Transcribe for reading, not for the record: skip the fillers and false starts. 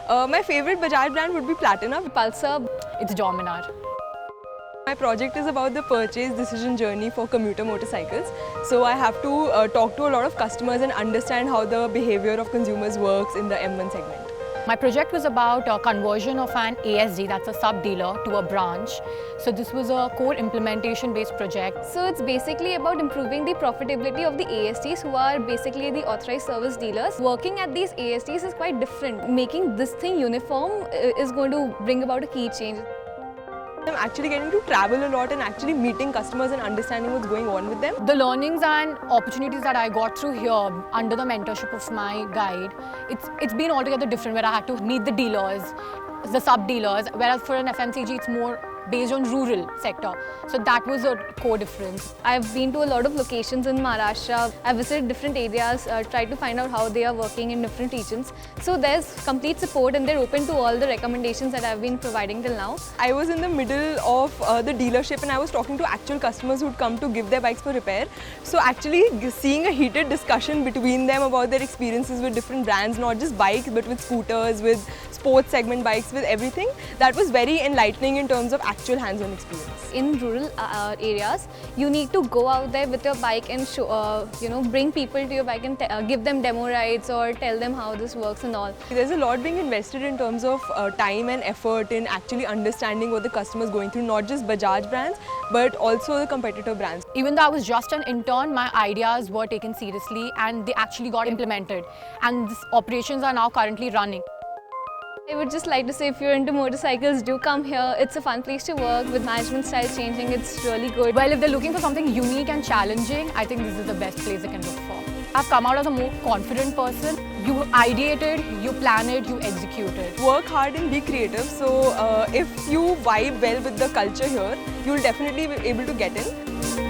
My favorite Bajaj brand would be Platina. Pulsar, it's Dominar. My project is about the purchase decision journey for commuter motorcycles. So I have to talk to a lot of customers and understand how the behavior of consumers works in the M1 segment. My project was about conversion of an ASD, that's a sub-dealer, to a branch. So this was a core implementation based project. So it's basically about improving the profitability of the ASDs, who are basically the authorized service dealers. Working at these ASDs is quite different. Making this thing uniform is going to bring about a key change. I'm actually getting to travel a lot and actually meeting customers and understanding what's going on with them. The learnings and opportunities that I got through here under the mentorship of my guide, it's been altogether different, where I had to meet the dealers, the sub-dealers, whereas for an FMCG it's more based on rural sector. So that was a core difference. I've been to a lot of locations in Maharashtra. I've visited different areas, tried to find out how they are working in different regions. So there's complete support and they're open to all the recommendations that I've been providing till now. I was in the middle of the dealership and I was talking to actual customers who'd come to give their bikes for repair. So actually seeing a heated discussion between them about their experiences with different brands, not just bikes but with scooters, with sports segment bikes, with everything, that was very enlightening in terms of actual hands-on experience. In rural areas, you need to go out there with your bike and show, bring people to your bike and give them demo rides or tell them how this works and all. There's a lot being invested in terms of time and effort in actually understanding what the customer is going through, not just Bajaj brands, but also the competitor brands. Even though I was just an intern, my ideas were taken seriously and they actually got implemented. And these operations are now currently running. I would just like to say, if you're into motorcycles, do come here. It's a fun place to work. With management style changing, it's really good. Well, if they're looking for something unique and challenging, I think this is the best place they can look for. I've come out as a more confident person. You ideated, you plan it, you executed. Work hard and be creative. So if you vibe well with the culture here, you'll definitely be able to get in.